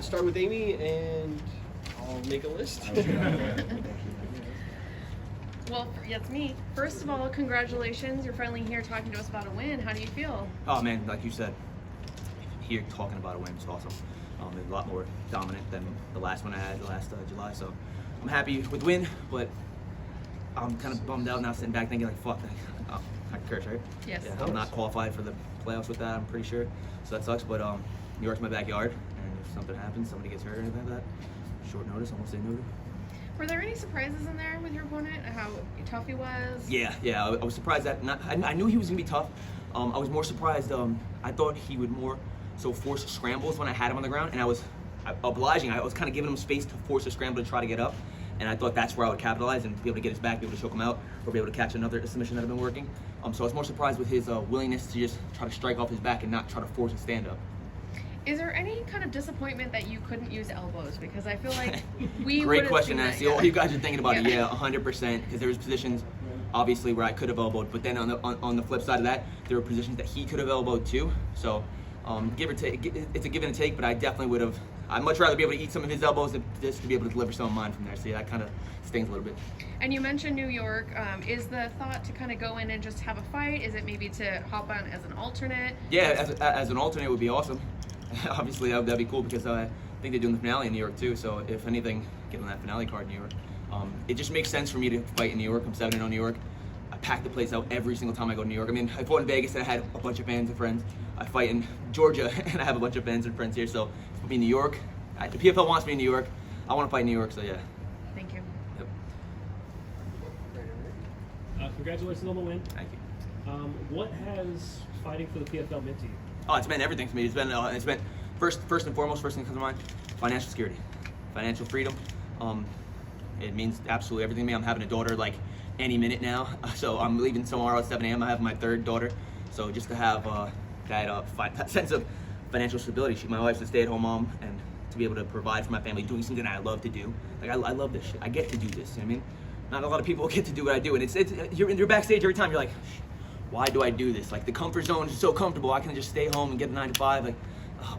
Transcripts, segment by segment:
Start with Amy, and I'll make a list. Well, yeah, it's me. First of all, congratulations. You're finally here talking to us about a win. How do you feel? Oh man, like you said, here talking about a win is awesome. It's a lot more dominant than the last one I had last July. So I'm happy with the win, but I'm kind of bummed out now, sitting back thinking like, fuck, I curse, right? Yes. Yeah, I'm not qualified for the playoffs with that, I'm pretty sure. So that sucks, but New York's my backyard, and if something happens, somebody gets hurt or anything like that, short notice, I won't say no to. Were there any surprises in there with your opponent? How tough he was? Yeah, I was surprised that I knew he was gonna be tough. I was more surprised. I thought he would more so force scrambles when I had him on the ground, and I was obliging. I was kind of giving him space to force a scramble to try to get up, and I thought that's where I would capitalize and be able to get his back, be able to choke him out, or be able to catch another submission that I've been working. So I was more surprised with his willingness to just try to strike off his back and not try to force a stand up. Is there any kind of disappointment that you couldn't use elbows? Because I feel like we Great question, Nancy. All you guys are thinking about it. Yeah. Yeah, 100%. Because there was positions, obviously, where I could have elbowed, but then on the flip side of that, there were positions that he could have elbowed too. So, give or take, it's a give and take. But I definitely would have. I'd much rather be able to eat some of his elbows than just to be able to deliver some of mine from there. So yeah, that kind of stings a little bit. And you mentioned New York. Is the thought to kind of go in and just have a fight? Is it maybe to hop on as an alternate? Yeah, as an alternate would be awesome. Obviously, that'd be cool because I think they're doing the finale in New York too. So if anything, get on that finale card in New York. It just makes sense for me to fight in New York. I'm 7-0 New York. I pack the place out every single time I go to New York. I mean, I fought in Vegas and I had a bunch of fans and friends. I fight in Georgia and I have a bunch of fans and friends here. So if I'm in New York, the PFL wants me in New York. I want to fight in New York. So yeah. Thank you. Yep. Congratulations on the win. Thank you. What has fighting for the PFL meant to you? Oh, it's meant everything to me. It's been first and foremost, first thing that comes to mind, financial security, financial freedom. It means absolutely everything to me. I'm having a daughter like any minute now, so I'm leaving tomorrow at 7 a.m. I have my third daughter, so just to have that sense of financial stability. My wife's a stay-at-home mom, and to be able to provide for my family, doing something I love to do. Like I love this shit. I get to do this. You know what I mean? Not a lot of people get to do what I do, and you're backstage every time. You're like, why do I do this? Like the comfort zone is so comfortable. I can just stay home and get a 9 to 5. Like,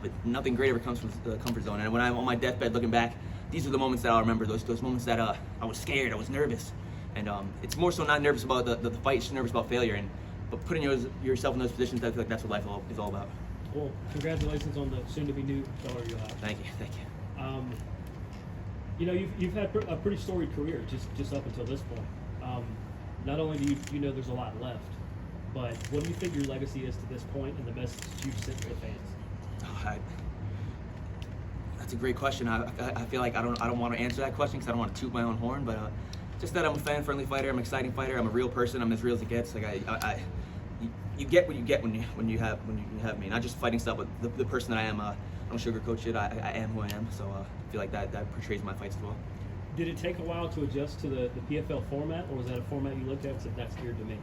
but nothing great ever comes from the comfort zone. And when I'm on my deathbed looking back, these are the moments that I'll remember. Those moments that I was scared, I was nervous, and it's more so not nervous about the fight, just nervous about failure. But putting yourself in those positions, I feel like that's what life is all about. Well, congratulations on the soon-to-be new daughter you'll have. Thank you. You know, you've had a pretty storied career just up until this point. Not only do you know there's a lot left, but what do you think your legacy is to this point and the message you've sent to the fans? That's a great question. I feel like I don't want to answer that question because I don't want to toot my own horn, but just that I'm a fan-friendly fighter. I'm an exciting fighter. I'm a real person. I'm as real as it gets. Like you get what you get when you have me. Not just fighting stuff, but the person that I am. I don't sugarcoat shit. I am who I am. So I feel like that portrays my fights as well. Did it take a while to adjust to the PFL format, or was that a format you looked at and said that's geared to me?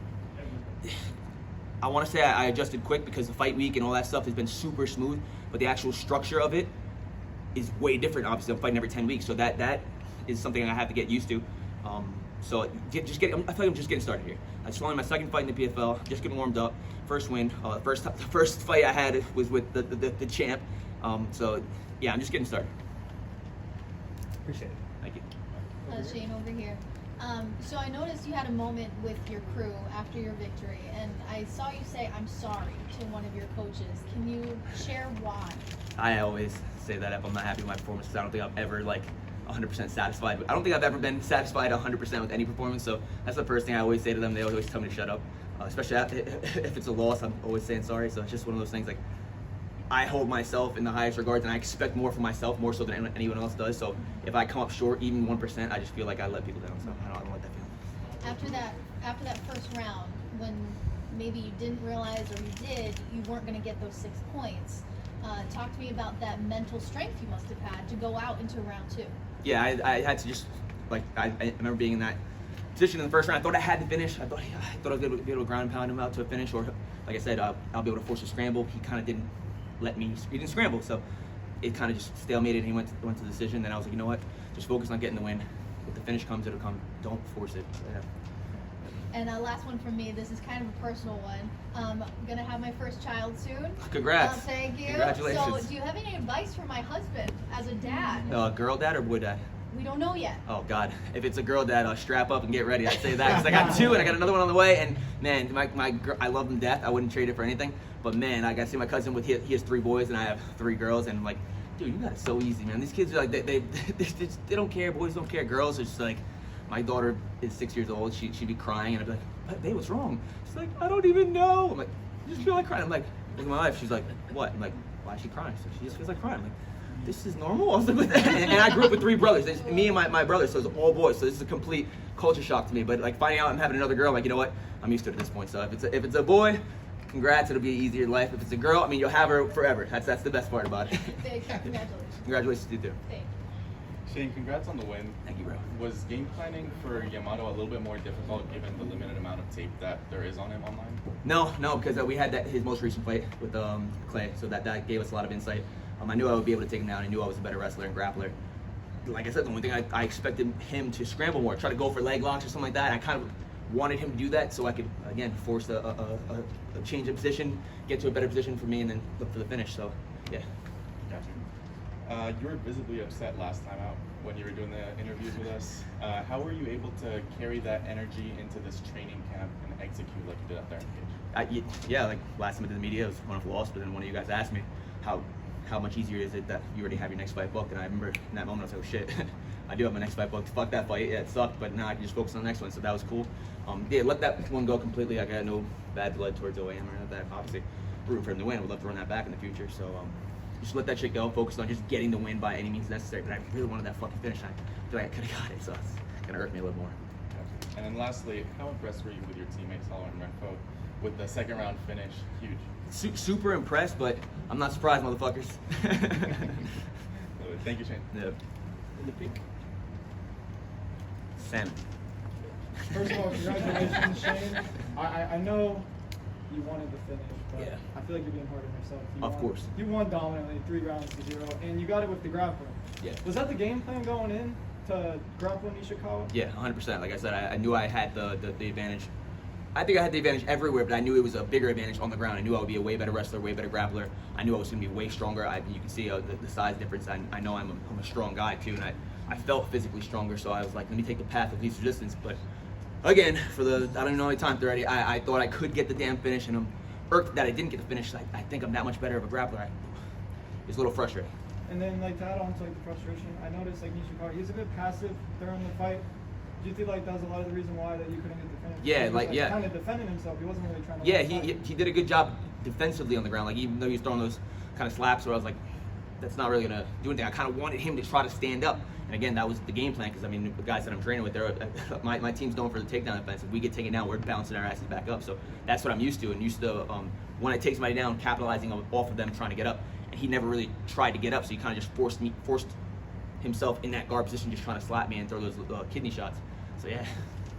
I want to say I adjusted quick because the fight week and all that stuff has been super smooth, but the actual structure of it is way different. Obviously, I'm fighting every 10 weeks, so that is something I have to get used to. So I feel like I'm just getting started here. It's only my second fight in the PFL, just getting warmed up. First win. The first fight I had was with the champ. So yeah, I'm just getting started. Appreciate it. Thank you. Shane over here. So I noticed you had a moment with your crew after your victory, and I saw you say, "I'm sorry" to one of your coaches. Can you share why? I always say that if I'm not happy with my performance, because I don't think I've ever 100% satisfied. I don't think I've ever been satisfied 100% with any performance. So that's the first thing I always say to them. They always tell me to shut up, especially if it's a loss. I'm always saying sorry. So it's just one of those things. Like I hold myself in the highest regards, and I expect more from myself, more so than anyone else does. So if I come up short, even 1%, I just feel like I let people down. So I don't want that feeling. After that first round, when maybe you didn't realize, or you did, you weren't going to get those 6 points. Talk to me about that mental strength you must have had to go out into round 2. Yeah, I had to just I remember being in that position in the first round. I thought I had to finish. I thought I was going to be able to ground and pound him out to a finish, or like I said, I'll be able to force a scramble. He kind of didn't let me. He didn't scramble, so it kind of just stalemated. And he went to the decision. Then I was like, you know what? Just focus on getting the win. If the finish comes, it'll come. Don't force it. Yeah. And last one from me. This is kind of a personal one. Gonna have my first child soon. Congrats. Thank you. Congratulations. So, do you have any advice for my husband as a dad? Girl dad or boy dad? We don't know yet. Oh God, if it's a girl dad, I'll strap up and get ready. I'd say that because I got 2 and I got another one on the way. And man, my girl, I love them to death. I wouldn't trade it for anything. But man, I got to see my cousin with he has 3 boys and I have 3 girls, and I'm like, dude, you got it so easy, man. These kids are like they don't care. Boys don't care. Girls are just like, my daughter is 6 years old. She'd be crying and I'd be like, what, babe, what's wrong? She's like, I don't even know. I'm like, I just feel like crying. I'm like, look at my wife. She's like, what? I'm like, why is she crying? So she just feels like crying. I'm like, this is normal. I was like, what the and I grew up with 3 brothers. It's me and my brother, so it's all boys. So this is a complete culture shock to me. But like finding out I'm having another girl, I'm like, you know what? I'm used to it at this point. So if it's a boy, congrats. It'll be easier in life. If it's a girl, I mean, you'll have her forever. That's the best part about it. Congratulations. Congratulations to you too. Thank you. Shane, congrats on the win. Thank you, bro. Was game planning for Yamato a little bit more difficult given the limited amount of tape that there is on him online? No, because we had his most recent fight with Clay, so that gave us a lot of insight. I knew I would be able to take him down. I knew I was a better wrestler and grappler. Like I said, the only thing I expected him to scramble more, try to go for leg locks or something like that. I kind of wanted him to do that so I could, again, force a change of position, get to a better position for me, and then look for the finish. So, yeah. Gotcha. You were visibly upset last time out when you were doing the interviews with us. How were you able to carry that energy into this training camp and execute like you did out there in Cage? Yeah, like last time I did the media, it was one of lost, but then one of you guys asked me how much easier is it that you already have your next fight booked, and I remember in that moment I was like, oh shit, I do have my next fight booked. Fuck that fight, yeah, it sucked, but now I can just focus on the next one, so that was cool. Yeah, let that one go completely. I got no bad blood towards OAM or anything like that. Obviously, rooting for him to win. Would love to run that back in the future, so just let that shit go. Focus on just getting the win by any means necessary, but I really wanted that fucking finish. I feel like I could have got it, so it's gonna hurt me a little more. Gotcha. And then lastly, how impressed were you with your teammates, Holler and Renfro, with the second round finish? Huge. Super impressed, but I'm not surprised, motherfuckers. Thank you, Shane. Yeah. In the pink. Salmon. First of all, congratulations, Shane. I know you wanted the finish, but Yeah. I feel like you're being hard on yourself. Of course. You won dominantly, 3 rounds to 0, and you got it with the grappling. Yeah. Was that the game plan going in to grapple Nishikawa? Yeah, 100%. Like I said, I knew I had the advantage. I think I had the advantage everywhere, but I knew it was a bigger advantage on the ground. I knew I would be a way better wrestler, way better grappler. I knew I was going to be way stronger. You can see the size difference. I know I'm a strong guy too, and I felt physically stronger. So I was like, let me take the path of least resistance. But again, for I don't even know how many times already, I thought I could get the damn finish, and I'm irked that I didn't get the finish. I think I'm that much better of a grappler. It's a little frustrating. And then, like, to add on to like the frustration, I noticed like Nishikawa, he's a bit passive during the fight. Do you think like that was a lot of the reason why that you couldn't get the finish? Yeah, He was, like, yeah. kind of defending himself. He wasn't really trying to. Yeah, win the fight. he did a good job defensively on the ground. Like, even though he was throwing those kind of slaps where I was like, that's not really gonna do anything. I kind of wanted him to try to stand up. And again, that was the game plan, because I mean, the guys that I'm training with, my team's known for the takedown offense. If we get taken down, we're bouncing our asses back up. So that's what I'm used to, and used to when I take somebody down, capitalizing off of them trying to get up. And he never really tried to get up, so he kind of just forced himself in that guard position, just trying to slap me and throw those kidney shots. So yeah.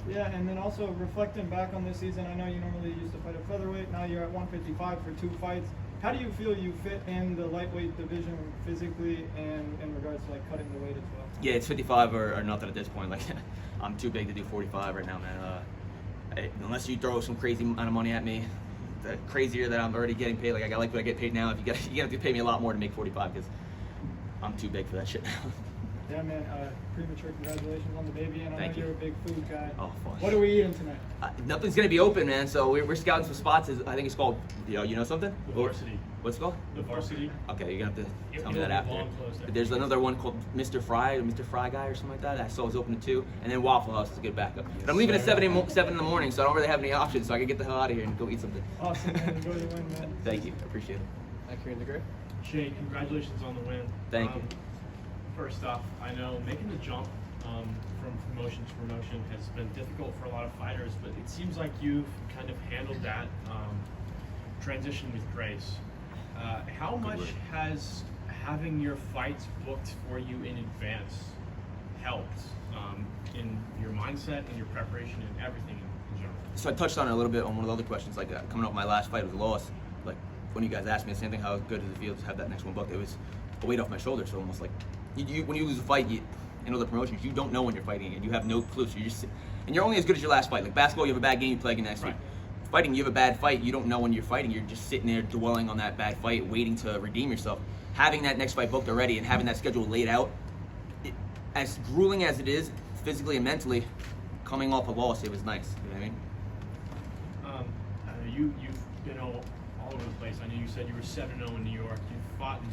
Yeah, and then also reflecting back on this season, I know you normally used to fight at featherweight. Now you're at 155 for 2 fights. How do you feel you fit in the lightweight division physically and in regards to like cutting the weight as well? Yeah, it's 55 or nothing at this point. Like, I'm too big to do 45 right now, man. Unless you throw some crazy amount of money at me, the crazier that I'm already getting paid. Like, I like what I get paid now. If you have to pay me a lot more to make 45, because I'm too big for that shit now. Yeah, man. Premature congratulations on the baby, and I Thank know you. you're a big food guy. Oh, fuck. What are we eating tonight? Nothing's gonna be open, man. So we're scouting some spots. I think it's called. You know something? The Varsity. What's it called? The Varsity. Okay, you're gonna have to tell me It'll that be after. long closed after But there's this. another one called Mr. Fry Guy or something like that. I saw it was open at 2, and then Waffle House is a good backup. But I'm leaving at 7 in the morning, so I don't really have any options. So I can get the hell out of here and go eat something. Awesome, man. Enjoy the win, man. Thank you, I appreciate it. Back here in the gray. Shane, congratulations on the win. Thank you. First off, I know making the jump from promotion to promotion has been difficult for a lot of fighters, but it seems like you've kind of handled that transition with grace. How much has having your fights booked for you in advance helped in your mindset and your preparation and everything in general? So I touched on it a little bit on one of the other questions, like coming off my last fight was a loss. Like when you guys asked me the same thing, how good does it feel to have that next one booked? It was a weight off my shoulders. So almost like when you lose a fight, in other promotions, you don't know when you're fighting and you have no clue. So and you're only as good as your last fight. Like basketball, you have a bad game, you play again next week. Fighting, you have a bad fight, you don't know when you're fighting. You're just sitting there dwelling on that bad fight, waiting to redeem yourself. Having that next fight booked already and having that schedule laid out, as grueling as it is, physically and mentally, coming off a loss, it was nice. You know what I mean? I know you've been all over the place. I know you said you were 7-0 in New York. You fought in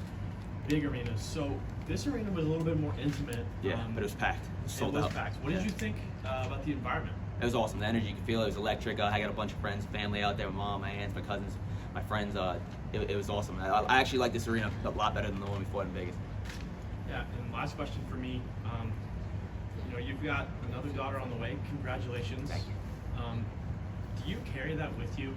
big arenas. So this arena was a little bit more intimate. Yeah, but it was packed. It was sold out. Packed. What did you think about the environment? It was awesome. The energy, you could feel it. It was electric. I got a bunch of friends, family out there, my mom, my aunts, my cousins, my friends. It was awesome. I actually like this arena a lot better than the one we fought in Vegas. Yeah, and last question for me. You know, you've got another daughter on the way. Congratulations. Thank you. Do you carry that with you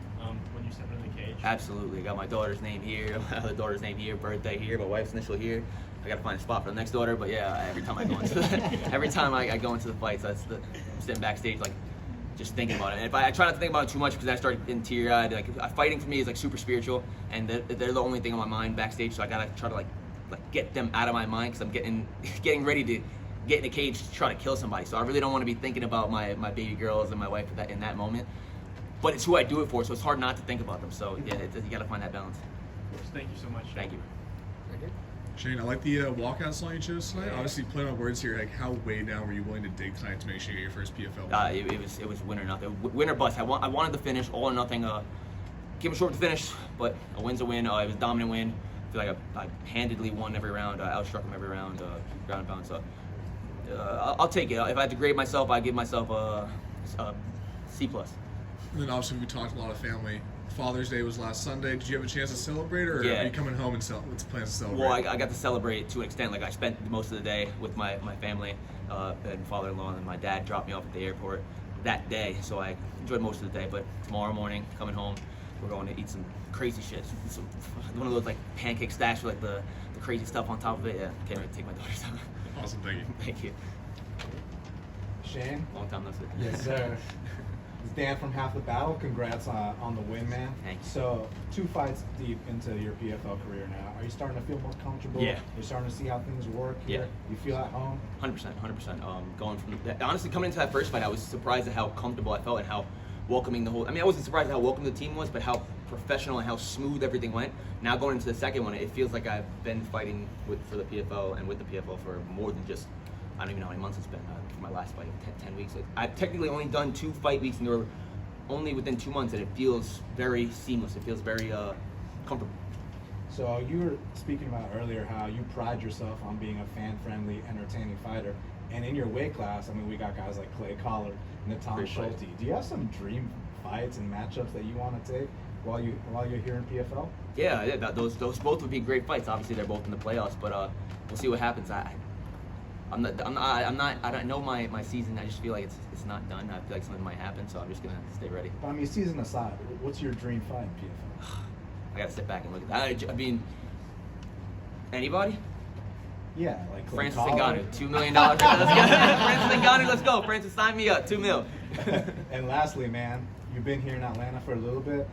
when you step into the cage? Absolutely. I got my daughter's name here, my other daughter's name here, birthday here, my wife's initial here. I got to find a spot for the next daughter, but yeah, every time I go into I go into the fights, I'm sitting backstage like just thinking about it. And if I try not to think about it too much because I start getting teary-eyed. Like fighting for me is like super spiritual, and they're the only thing on my mind backstage. So I gotta try to like get them out of my mind because I'm getting ready to get in the cage to try to kill somebody. So I really don't want to be thinking about my baby girls and my wife in that moment. But it's who I do it for, so it's hard not to think about them. So yeah, you gotta find that balance. Of course. Thank you so much. Thank you. Shane, I like the walkout song you chose tonight. Obviously, playing on words here, like how way down were you willing to dig tonight to make sure you get your first PFL? It was win or nothing. Win or bust. I wanted to finish, all or nothing. Came short to finish, but a win's a win. It was a dominant win. I feel like I handedly won every round. I outstruck him every round, ground and pound. So I'll take it. If I had to grade myself, I'd give myself a C+. And then obviously we talked a lot of family. Father's Day was last Sunday. Did you have a chance to celebrate, or Yeah. are you coming home and what's the plans to celebrate? Well, I got to celebrate to an extent. Like I spent most of the day with my family and father-in-law, and my dad dropped me off at the airport that day. So I enjoyed most of the day. But tomorrow morning, coming home, we're going to eat some crazy shit. One of those like pancake stacks with like the crazy stuff on top of it. Yeah, can't wait to take my daughters out. Awesome, thank you. Thank you. Shane? Long time no see. Yes, sir. It's Dan from Half the Battle. Congrats on the win, man. Thank you. So, 2 fights deep into your PFL career now. Are you starting to feel more comfortable? Yeah. You're starting to see how things work here? Yeah. You feel at home? 100%. Going from honestly coming into that first fight, I was surprised at how comfortable I felt and how welcoming the whole. I mean, I wasn't surprised at how welcome the team was, but how professional and how smooth everything went. Now going into the second one, it feels like I've been fighting for the PFL and with the PFL for more than just. I don't even know how many months it's been. For my last fight, 10 weeks. I've technically only done 2 fight weeks, and they were only within 2 months, and it feels very seamless. It feels very comfortable. So, you were speaking about earlier how you pride yourself on being a fan-friendly, entertaining fighter. And in your weight class, I mean, we got guys like Clay Collard, Natan Great fight. Schulte. Do you have some dream fights and matchups that you want to take while you're here in PFL? Yeah, those both would be great fights. Obviously, they're both in the playoffs, but we'll see what happens. I don't know my season. I just feel like it's not done. I feel like something might happen, so I'm just gonna stay ready. But I mean, season aside, what's your dream fight in PFL? I gotta sit back and look at that. I mean, anybody? Yeah, like Clay Francis Collard. Ngannou, $2 million. Let's go. Francis Ngannou, let's go. Francis, sign me up. $2 million. And lastly, man, you've been here in Atlanta for a little bit.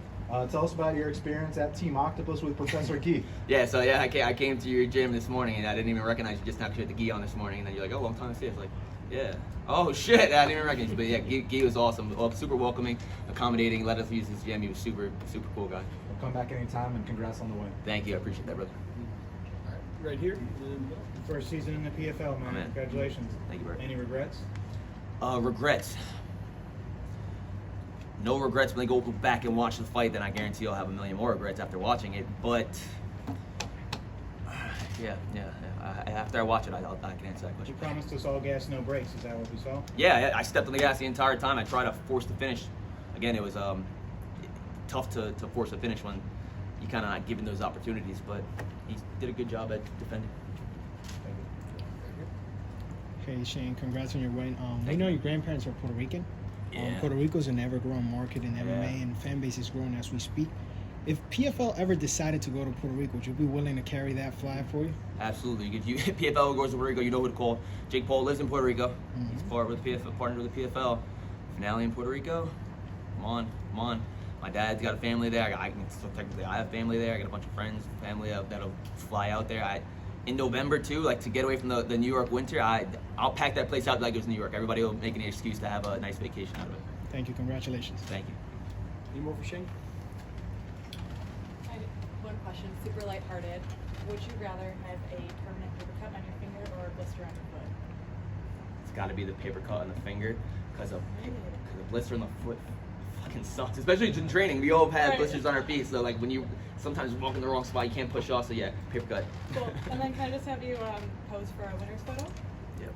Tell us about your experience at Team Octopus with Professor Keith. Yeah, so I came to your gym this morning and I didn't even recognize you just now because you had the gi on this morning, and then you're like, oh, long time to see. I was like, yeah. Oh shit, I didn't even recognize you. But yeah, gi was awesome. Super welcoming, accommodating, let us use his gym. He was super cool guy. We'll come back anytime, and congrats on the win. Thank you, I appreciate that, brother. Right here. And First season in the PFL, man. Amen. Congratulations. Thank you, bro. Any regrets? Regrets. No regrets when they go back and watch the fight, then I guarantee I'll have a million more regrets after watching it. But yeah. After I watch it, I can answer that You question. promised us all gas, no brakes. Is that what we saw? Yeah, I stepped on the gas the entire time. I tried to force the finish. Again, it was tough to force a finish when you kind of not given those opportunities. But he did a good job at defending. Hey Shane, congrats on your win. We Thank know you. your grandparents are Puerto Rican. Yeah. Puerto Rico's an ever-growing market in MMA, Yeah. and fan base is growing as we speak. If PFL ever decided to go to Puerto Rico, would you be willing to carry that flag for you? Absolutely. If you PFL goes to Puerto Rico, you know who to call. Jake Paul lives in Puerto Rico. He's partnered with the PFL. Finale in Puerto Rico. Come on. My dad's got a family there. So technically, I have family there. I got a bunch of friends, family that'll fly out there. in November too, like to get away from the New York winter, I'll pack that place out like it was New York. Everybody will make an excuse to have a nice vacation out of it. Thank you. Congratulations. Thank you. Any more for Shane? I have one question, super lighthearted. Would you rather have a permanent paper cut on your finger or a blister on your foot? It's got to be the paper cut on the finger because a blister on the foot fucking sucks, especially in training. We all have had blisters on our feet, so like when you sometimes walk in the wrong spot, you can't push off. So yeah, paper cut. Cool. And then can I just have you pose for our winner's photo? Yep.